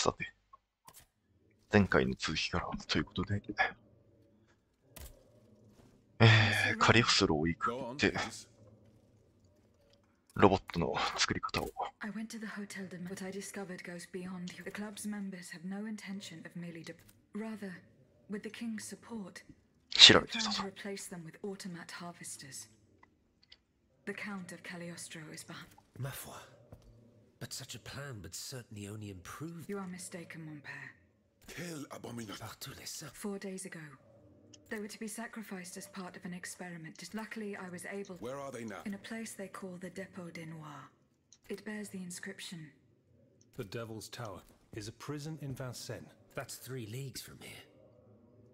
さて、前回の続きからということで、カリオスロを行くって、ロボットの作り方を。I went to the hotel and what I discovered goes beyond you. The club's members have no intention of merely rather, with the king's support, they plan to replace them with automat harvesters. The Count of Cagliostro is behind. Ma foi. But such a plan would certainly only improve. You are mistaken, mon père. Quelle abomination. Par tous les saints. 4 days ago, they were to be sacrificed as part of an experiment. Luckily, I was able. Where are they now? In a place they call the Dépôt des Noirs. It bears the inscription. The Devil's Tower is a prison in Vincennes. That's 3 leagues from here.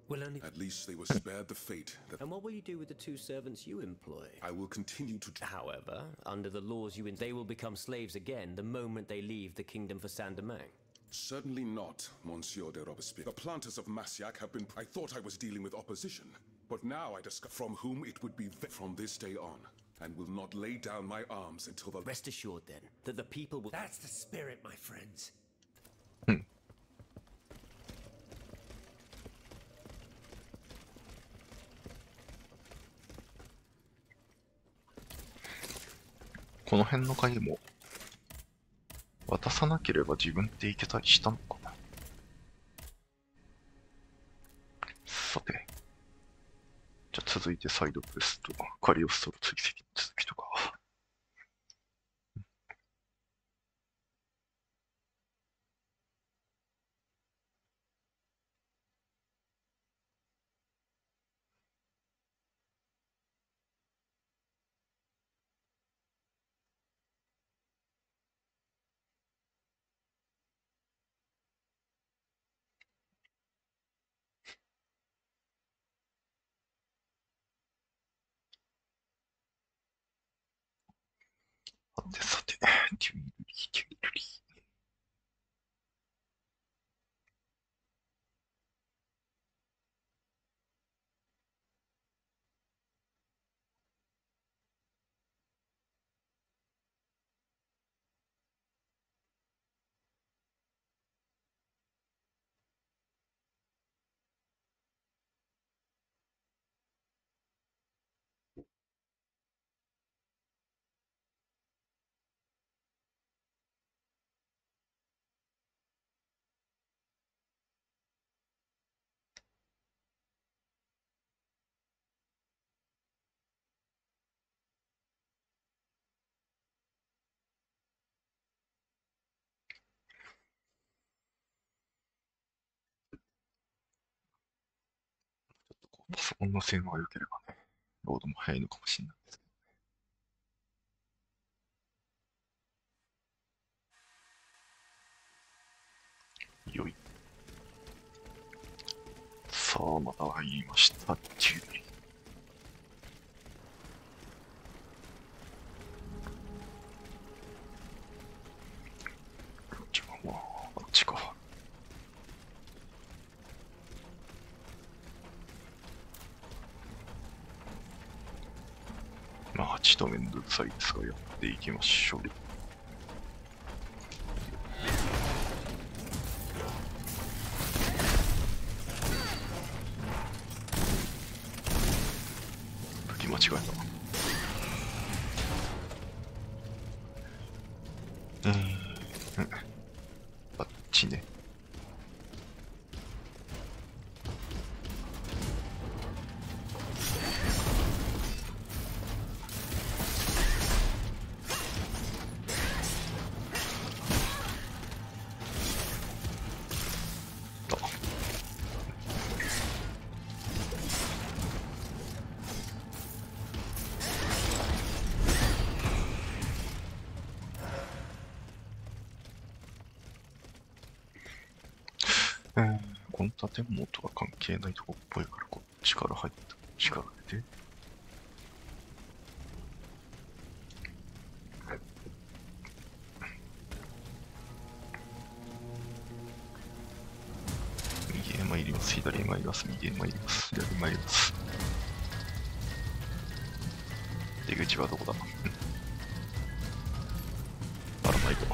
We'll only. At least they were spared the fate that. And what will you do with the 2 servants you employ? I will continue to. However, under the laws they will become slaves again the moment they leave the kingdom for Saint-Domingue. Certainly not, Monsieur de Robespierre. The planters of Massiac have been. I thought I was dealing with opposition, but now I discover from whom it would be from this day on, and will not lay down my arms until the. Rest assured, then, that the people will. That's the spirit, my friends. この辺の鍵も渡さなければ自分で行けたりしたのかな。さて、じゃあ続いてサイドクエスト、カリオストロ追跡の続きとか。さて、テュイルリー、テュイルリー。パソコンの性能が良ければね、ロードも早いのかもしれないですけどね。よい。さあ、また入りました。テューリー。じゃあ、まあ、あっちか。まあ、ちとめんどくさいですが、やっていきましょう。武器間違えた。あっちね。この建物とは関係ないとこっぽいから、こっちから入った。こっちから出て。右へ参ります。左へ参ります。右へ参ります。左へ参ります。出口はどこだ？あら、迷子。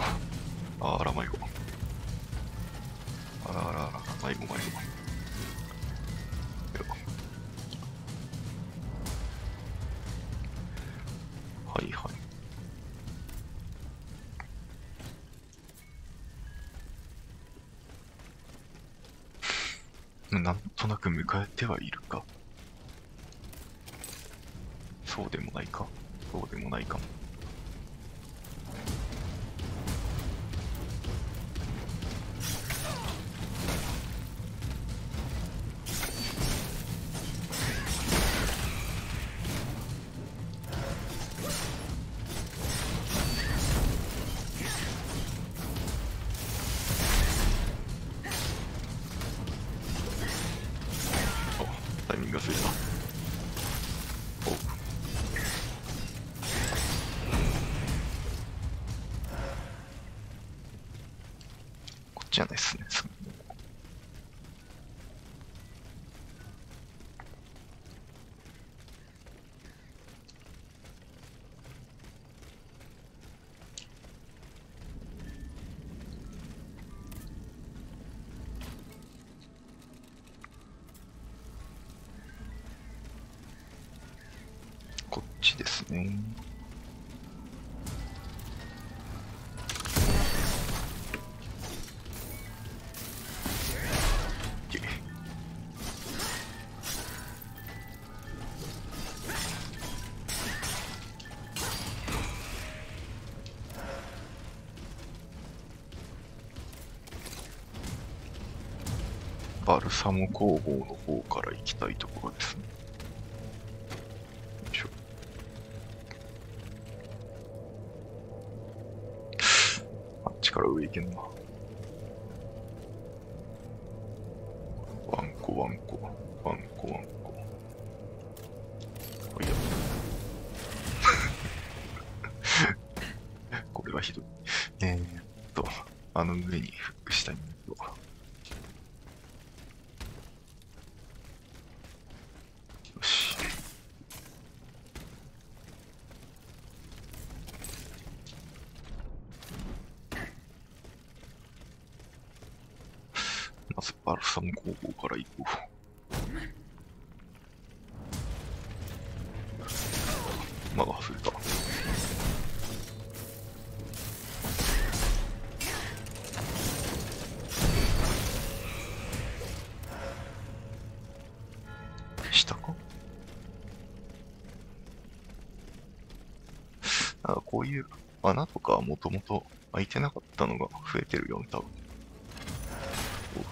あら、迷子。あらあらあら、迷子迷子。はいはい。なんとなく迎えてはいるか。そうでもないか。そうでもないかも。タイミングがついた。おう。こっちじゃないっすね。こっちですね。バルサモ工房の方から行きたいところですね。よいしょ。あっちから上行けんな。ワンコワンコ、ワンコワンコ。おいや。これはひどい。あの上にフックしたいんだけど。よし。まずバルサム工房から行こう。まだ外れた。下か？こういう穴とかはもともと開いてなかったのが増えてるよね、多分。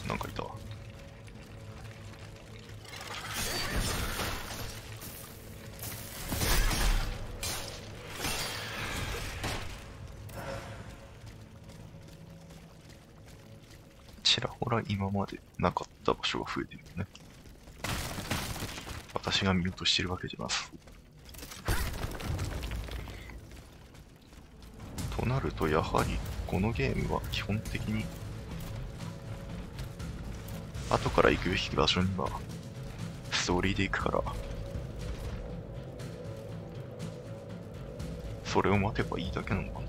お、なんかいたわ。ちらほら今までなかった場所が増えてるよね。私が見落としてるわけじゃなさそう。となると、やはりこのゲームは基本的に後から行くべき場所にはストーリーで行くから、それを待てばいいだけなのかな。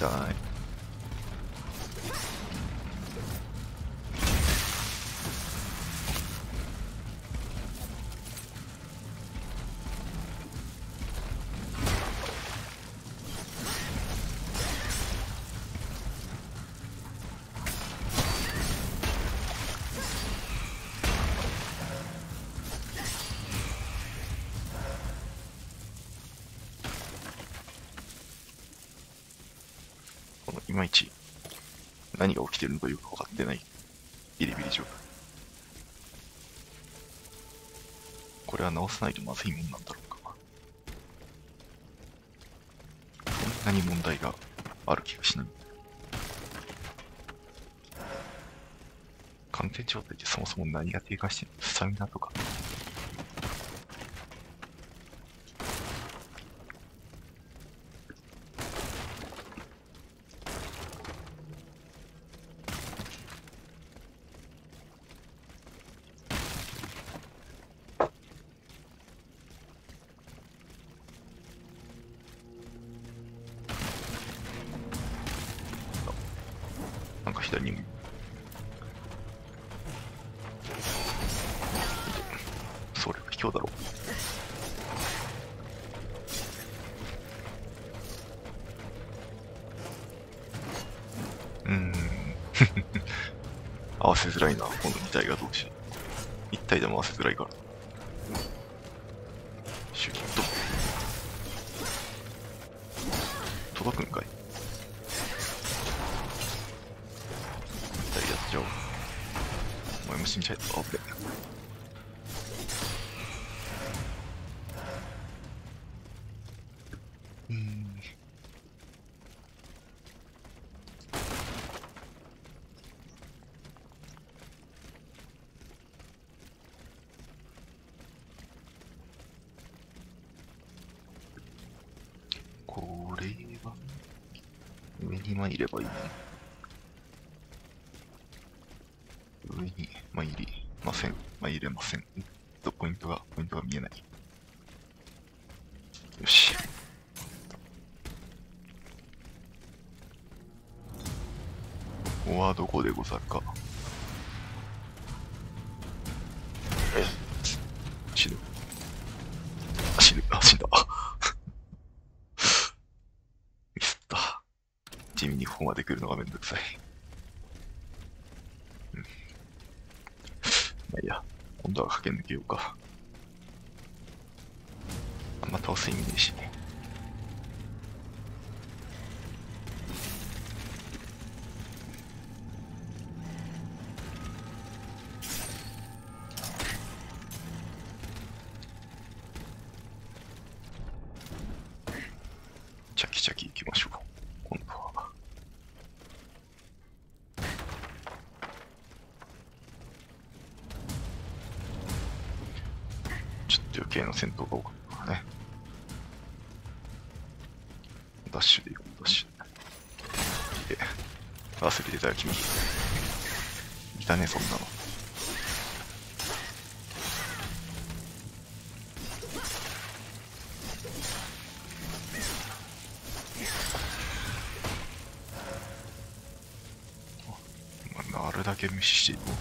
痛い。いまいち何が起きてるのかよく分かってないビリビリ状態。これは直さないとまずいもんなんだろうか。そんなに問題がある気がしない。完全状態ってそもそも何が低下してるの？スタミナとか。左にも。それは卑怯だろう。合わせづらいな、この2体がどうしよう。1体でも合わせづらいから。シュリッと。届くんかい。1体やっちゃおう。お前も死んじゃえた。あぶね。これは上に参ればいいね。上に参りません。参れません。ポイントが見えない。よし。ここはどこでござるか。死ぬ。死んだ。ミスった。地味にここまで来るのがめんどくさい。まあいいや、今度は駆け抜けようか。あんま倒す意味ねえし。チャキチャキ行きましょう。今度は。ちょっと余計な戦闘が多かったからね。ダッシュで行こう、ダッシュで。忘れてたよ、君。いたね、そんなの。あれだけ無視していこう。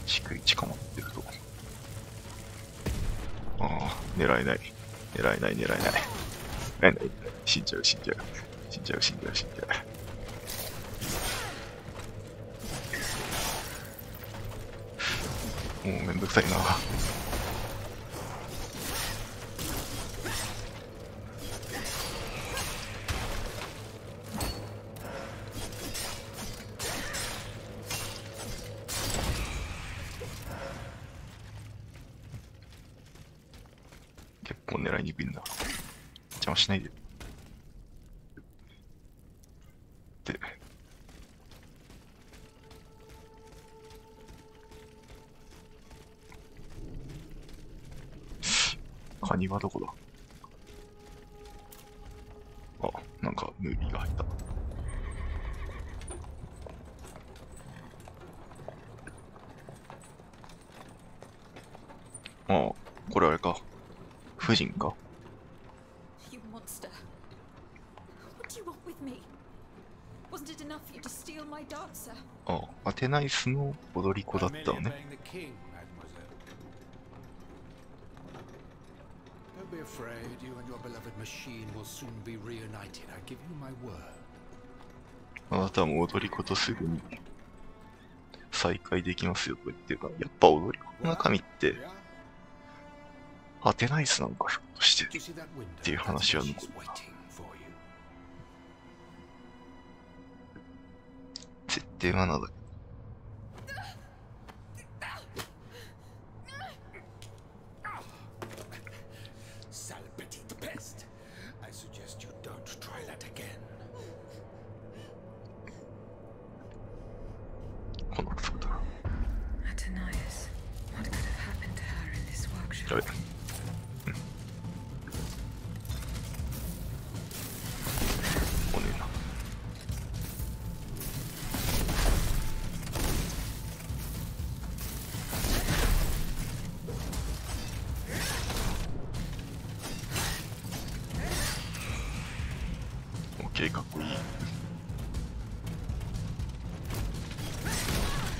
低い位置かもってると。ああ、狙えない。死んじゃう。もうめんどくさいな。結構狙いにくいんだ。邪魔しないで。で。カニはどこだ？あ、なんかムービーが入った。ああ、これあれか。夫人か。You monster. What do you want with me? Wasn't it enough for you to steal my dancer? ああ、アテナイスの踊り子だったのね。Don't be afraid, you and your beloved machine will soon be reunited. I give you my word. あなたも踊り子とすぐに再会できますよと言ってるから、やっぱ踊り子の中身ってアテナイスなのか、ひょっとしてっていう話は残る。設定がなんだけど。このそうだ。やべ。おねえな。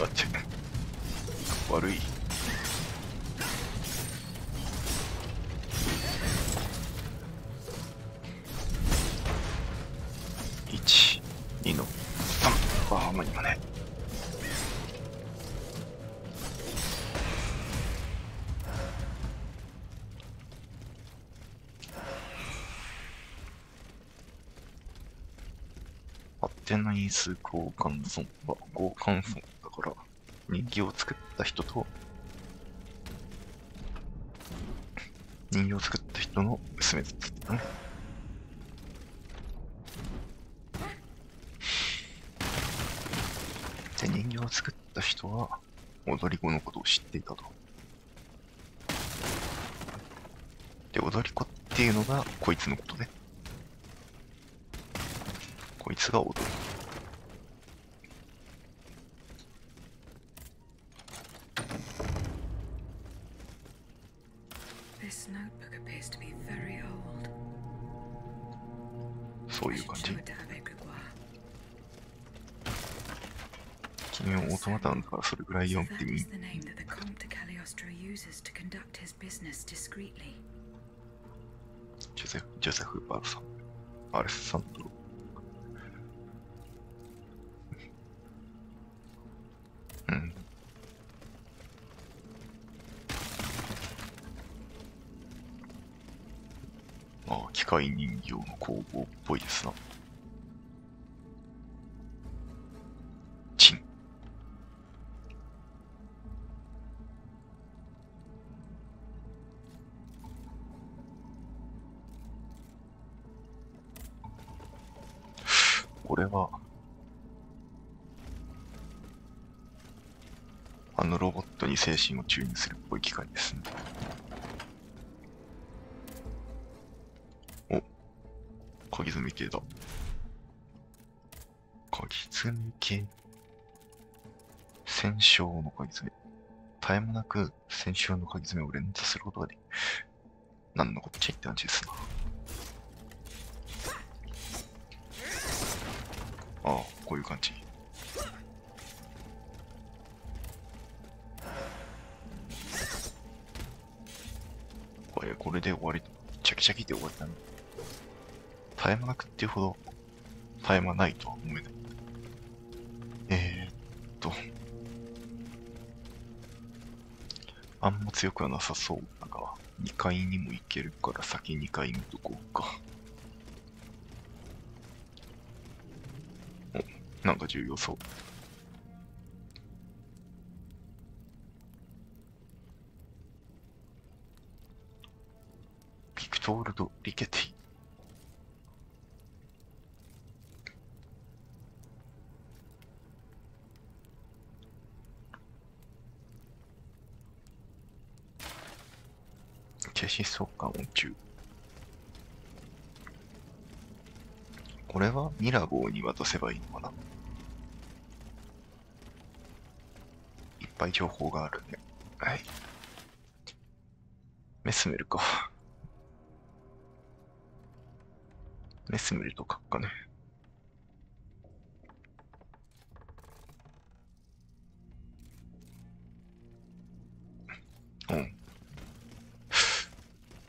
あっちゃ悪い。1、2の3。ああ、まあ今ね。アテナイス交換損は交換損だから、人形を作った人と、人形を作った人の娘だったね。で、人形を作った人は、踊り子のことを知っていたと。で、踊り子っていうのが、こいつのことね。こいつが踊り子。This notebook appears to be very old. そういう感 I じ should show it to Abbe Grégoire. 君はオートマタンだからそれぐらい So 読んで that み is the name that the Comte de Cagliostro uses to conduct his business discreetly. ジョセフ・バルさん。アレッサンドロ。うん。ああ、機械人形の工房っぽいですな。チン。これは、あのロボットに精神を注入するっぽい機械ですね。お、鍵爪系だ。鍵爪系。戦勝の鍵爪。絶え間なく戦勝の鍵爪を連打することができる。なんのこっちゃいって感じですな。ああ、こういう感じ。これで終わり。チャキチャキで終わったね。絶え間なくっていうほど絶え間ないとは思えない。あんま強くはなさそうだが、2階にも行けるから先2階見とこうか。お、なんか重要そう。ビクトールド・リケティ。消し相関音中。これはミラゴーに渡せばいいのかな。いっぱい情報があるね。はい。メスメルか。メスメルとかかね。うん。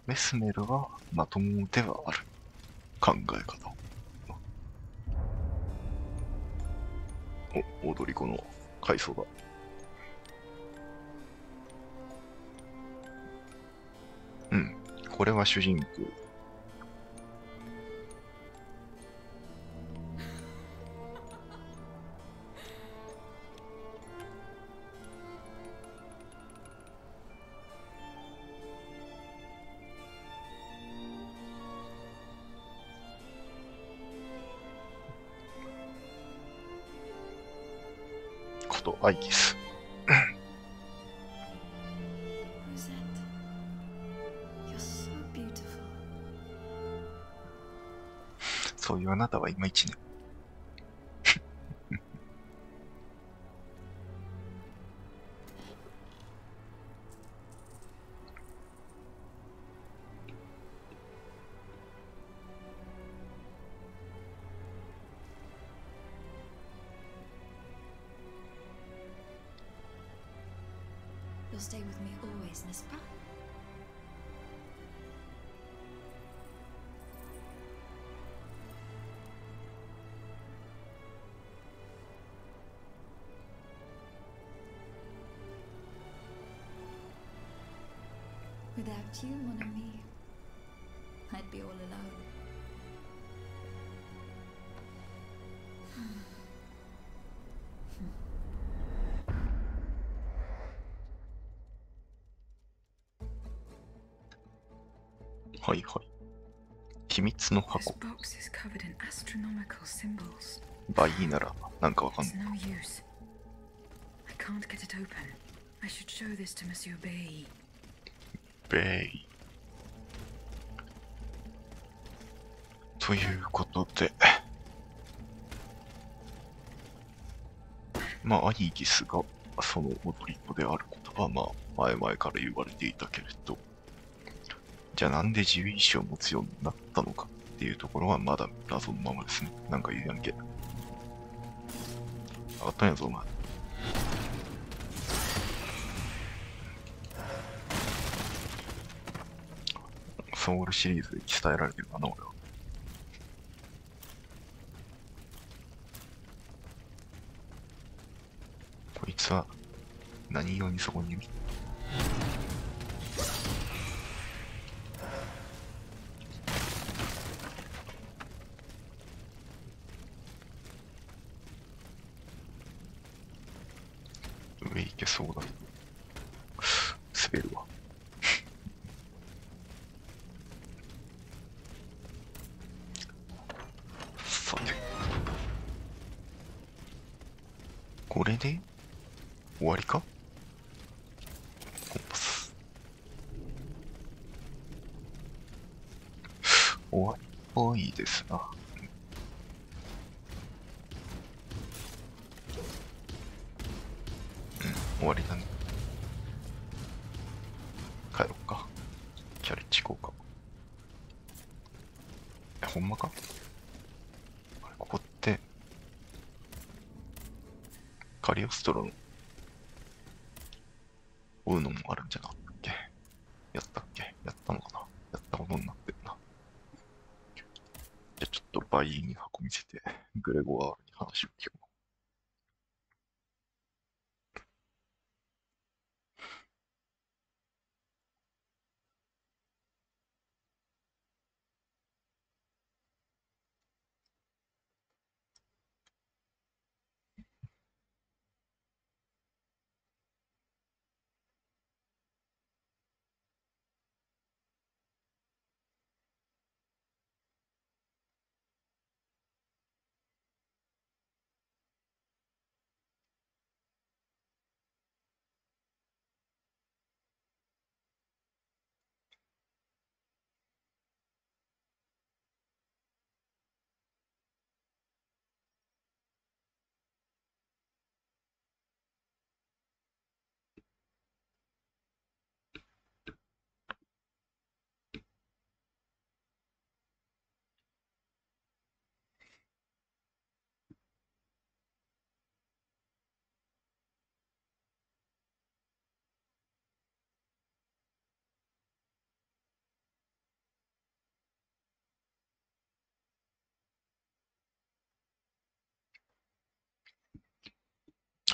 メスメルはまともではある。考え方。お、踊り子の階層だ。うん。これは主人公。ことアイギス。そういうあなたはいまいちね。stay with me always, n'est-ce pas? Without you, mon ami, I'd be all alone.はいはい。秘密の This 箱。 box is covered in astronomical symbols. バイならなんかわかん It's ない。 no use. I can't get it open. I should show this to Monsieur Bay. ベイ。ということで、まあ、アイギスがその踊り子であることは、まあ、前々から言われていたけれど、じゃあなんで自由意志を持つようになったのかっていうところはまだ謎のままですね。なんか言うやんけ。あったんやぞ、お前。ソウルシリーズで伝えられてるかな、俺は。こいつは何用にそこにいる？上行けそうだけど滑るわ。さて、これで終わりか？コンパス終わりっぽいですな。終わりだね。帰ろっか。キャレッジ行こうか。ほんまか？あれ、ここってカリオストロの追うのもあるんじゃなかったっけ？やったっけ？やったのかな？やったことになってるな。じゃあちょっとバイに箱見せて、グレゴワールに話を聞こう。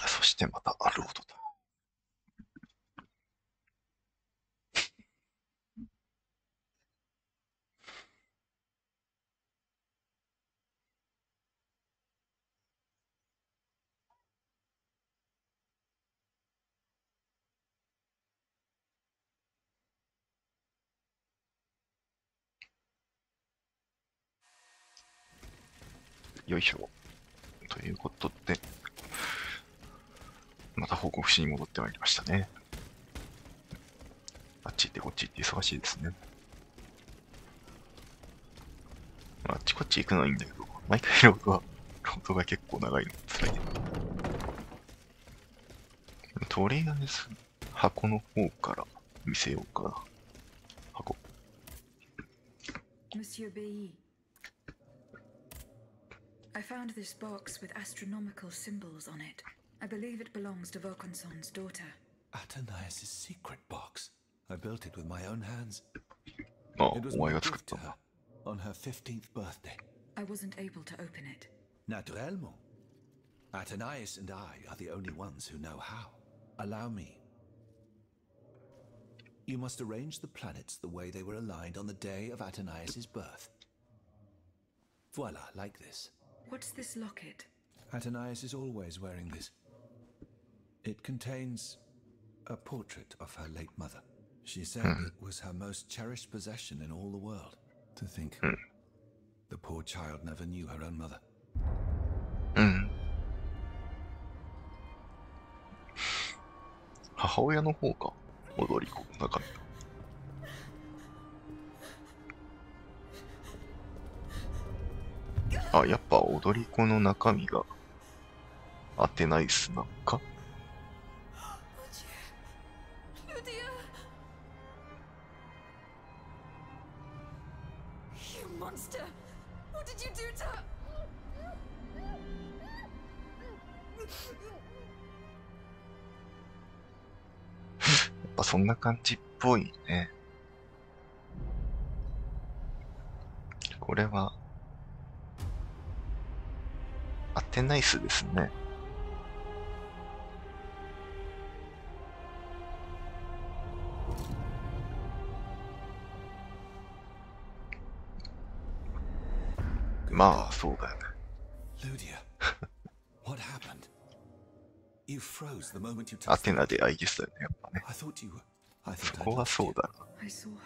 そしてまたロードだ。よいしょ。ということで、また報告しに戻ってまいりましたね。あっち行ってこっち行って忙しいですね。あっちこっち行くのはいいんだけど、毎回ロードが結構長いの辛いね。とりあえず、箱の方から見せようかな。箱。Monsieur Bay, I found this box with astronomical symbols on it. I believe it belongs to Vaucanson's daughter. Atanais's secret box. I built it with my own hands. あ、 It was お前 my が作っ gift た to んだ。 her on her 15th birthday. I wasn't able to open it. Naturellement. Athanais and I are the only ones who know how. Allow me. You must arrange the planets the way they were aligned on the day of Athanais' birth. Voila, like this. What's this locket? Athanais is always wearing this. It contains a portrait of her late mother. She said it was her most cherished possession in all the world. To think, the poor child never knew her own mother. うん。母親の方か、踊り子の中身が。あ、やっぱ踊り子の中身がアテナイスなのか。 Monster! What did you do to her? やっぱそんな感じっぽいね。これはアテナイスですね。まあそうだよね。Ludia, what happened? You froze the moment you ア touched テ the ナでアイギスだよね、やっぱね。 I thought you were. I そ thought こ I'd は lost そう you. だな。 I saw her.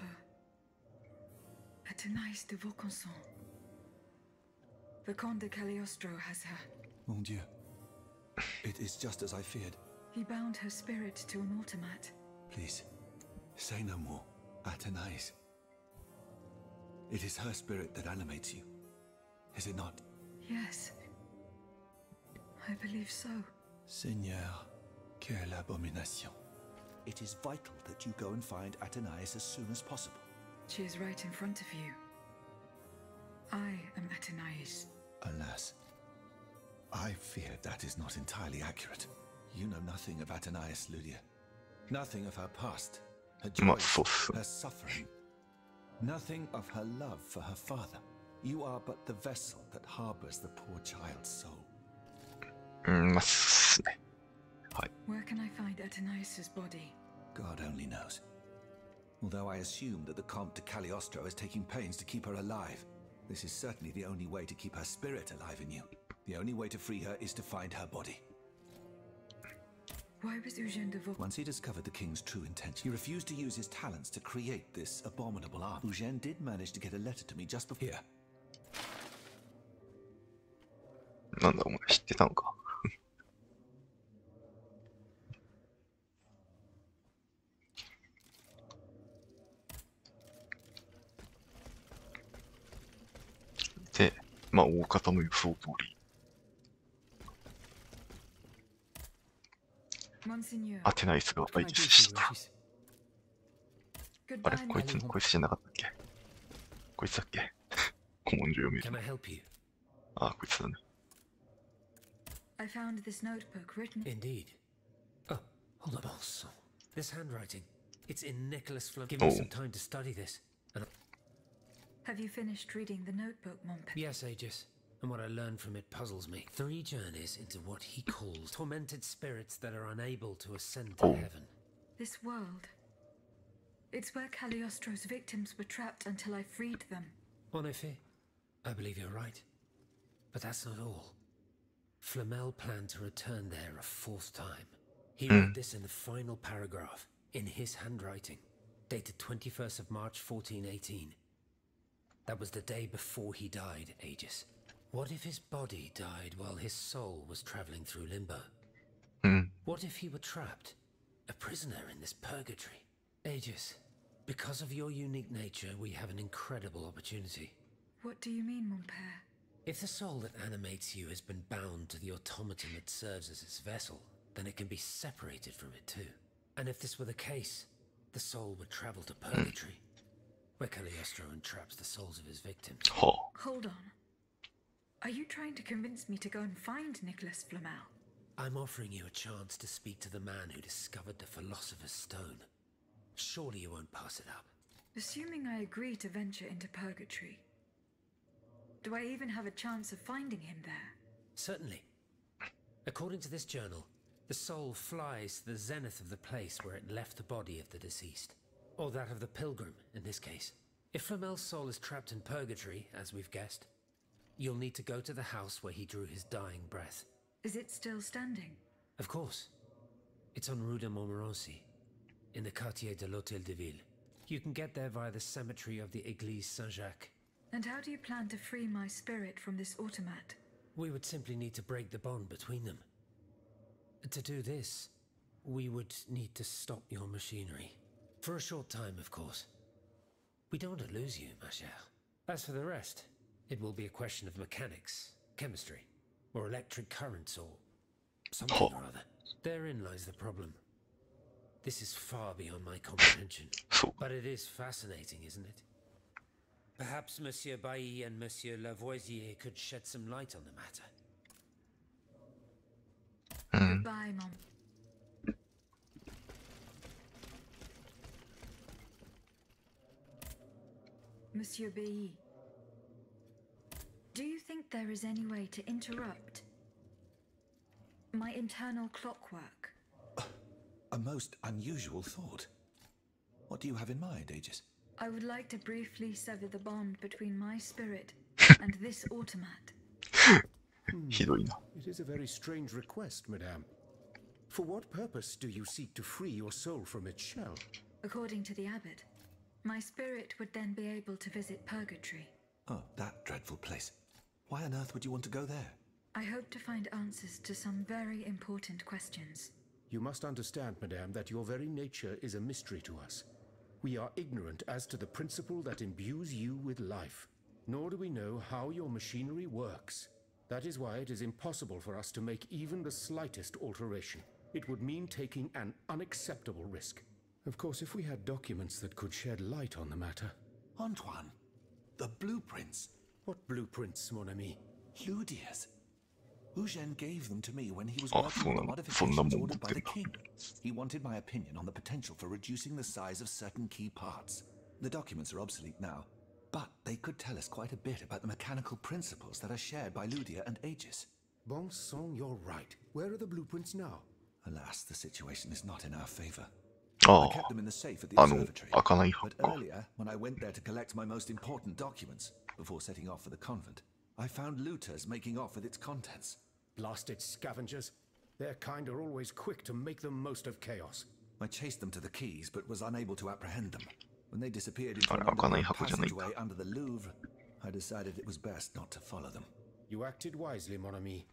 Athanais de Vaucanson. The Comte de Cagliostro has her. Mon Dieu. It is just as I feared. He bound her spirit to an automat. Please, say no more. Athanais. It is her spirit that animates you. Is it not? Yes. I believe so. Seigneur, quelle abomination. It is vital that you go and find Athanais as soon as possible. She is right in front of you. I am Athanais. Alas, I fear that is not entirely accurate. You know nothing of Athanais, Ludia. Nothing of her past, her まあ joys, そうっす。 her suffering. Nothing of her love for her father. You are but the vessel that harbors the poor child's soul. うん、まあそうっすね。 Where can I find Athanais' body? God only knows. Although I assume that the Comte de Cagliostro is taking pains to keep her alive, this is certainly the only way to keep her spirit alive in you. The only way to free her is to find her body. Why was Eugène de Vaucanson? Once he discovered the king's true intent, he refused to use his talents to create this abominable art. Eugène did manage to get a letter to me just before. Here. なんだお前知ってたのか。で、まあ大方の予想通り、 Monseigneur. アテナイスがアイギスでした。あ Goodbye, れこいつ、こいつじゃなかったっけ。こいつだっけ。古文書読める。 Can I help you? あ、こいつだね。 I found this notebook written. Indeed. Oh, hold on. Also, this handwriting. It's in Nicholas Flynn. Give me some time to study this. And Have you finished reading the notebook, mon père? yes, Aegis. And what I learned from it puzzles me. 3 journeys into what he calls tormented spirits that are unable to ascend to heaven. This world. It's where Cagliostro's victims were trapped until I freed them. En effet, I believe you're right. But that's not all. Flamel planned to return there a 4th time. He wrote this in the final paragraph, in his handwriting, dated 21st of March 1418. That was the day before he died, Aegis. What if his body died while his soul was traveling through limbo? うん。 What if he were trapped, a prisoner in this purgatory? Aegis, because of your unique nature, we have an incredible opportunity. What do you mean, mon père? If the soul that animates you has been bound to the automaton that serves as its vessel, then it can be separated from it too. And if this were the case, the soul would travel to purgatory, where Cagliostro entraps the souls of his victims. はあ。 Hold on. Are you trying to convince me to go and find Nicholas Flamel? I'm offering you a chance to speak to the man who discovered the Philosopher's Stone. Surely you won't pass it up. Assuming I agree to venture into purgatory, do I even have a chance of finding him there? Certainly. According to this journal, the soul flies to the zenith of the place where it left the body of the deceased. Or that of the pilgrim, in this case. If Flamel's soul is trapped in purgatory, as we've guessed, you'll need to go to the house where he drew his dying breath. Is it still standing? Of course. It's on Rue de Montmorency, in the quartier de l'Hôtel de Ville. You can get there via the cemetery of the Église Saint-Jacques. And how do you plan to free my spirit from this automat? We would simply need to break the bond between them. To do this, we would need to stop your machinery. For a short time, of course. We don't want to lose you, ma chère. As for the rest, it will be a question of mechanics, chemistry, or electric currents, or something or other. Therein lies the problem. This is far beyond my comprehension. But it is fascinating, isn't it? Perhaps Monsieur Bailly and Monsieur Lavoisier could shed some light on the matter. Goodbye, Mom. Monsieur Bailly, do you think there is any way to interrupt my internal clockwork? A most unusual thought. What do you have in mind, Aegis? I would like to briefly sever the bond between my spirit and this automat. It is a very strange request, madame. For what purpose do you seek to free your soul from its shell? According to the abbot, my spirit would then be able to visit purgatory. Oh, that dreadful place. Why on earth would you want to go there? I hope to find answers to some very important questions. You must understand, madame, that your very nature is a mystery to us. We are ignorant as to the principle that imbues you with life, nor do we know how your machinery works. That is why it is impossible for us to make even the slightest alteration. It would mean taking an unacceptable risk. Of course, if we had documents that could shed light on the matter. Antoine, the blueprints. What blueprints, mon ami? Ludia's. Eugène gave them to me when he was working on the modifications ordered by the king. He wanted my opinion on the potential for reducing the size of certain key parts. The documents are obsolete now, but they could tell us quite a bit about the mechanical principles that are shared by Ludia and Aegis. Bon sang, you're right. Where are the blueprints now? Alas, the situation is not in our favor. Oh, I kept them in the safe at the observatory. 開かない But earlier, when I went there to collect my most important documents, before setting off for the convent, I found looters making off with its contents. Blasted scavengers. Their kind are always quick to make the most of chaos. I chased them to the keys, but was unable to apprehend them. When they disappeared into あれ an 開かない underground 箱じゃないか passageway under the Louvre, I decided it was best not to follow them. You acted wisely, mon ami.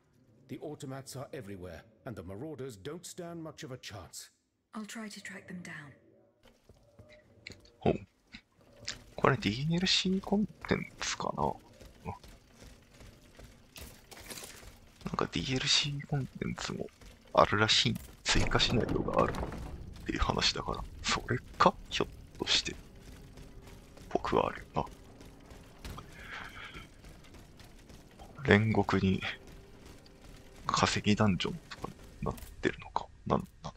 The automats are everywhere, and the marauders don't stand much of a chance. I'll try to track them down. ほう。これ DLC コンテンツかな。なんか DLC コンテンツもあるらしい。追加シナリオがあるっていう話だから、それかひょっとして。僕はあるよな。煉獄に化石ダンジョンとかなってるのか。なんか。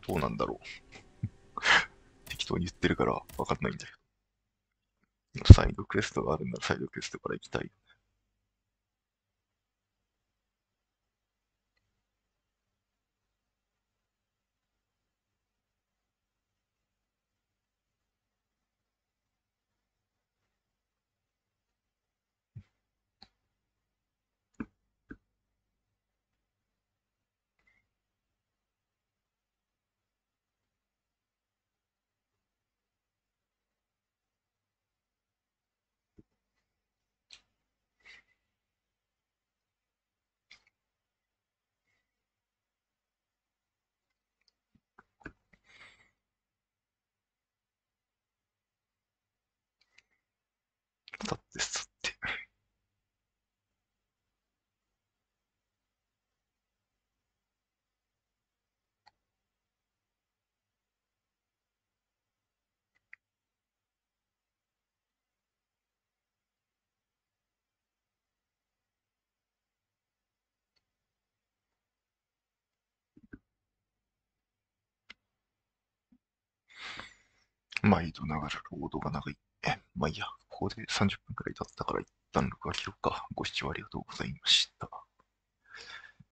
どうなんだろう。適当に言ってるからわかんないんだけど。サイドクエストがあるんならサイドクエストから行きたい。毎度ながらロードが長い。まあいいや、ここで30分くらい経ったから一旦録画切ろうか。ご視聴ありがとうございました。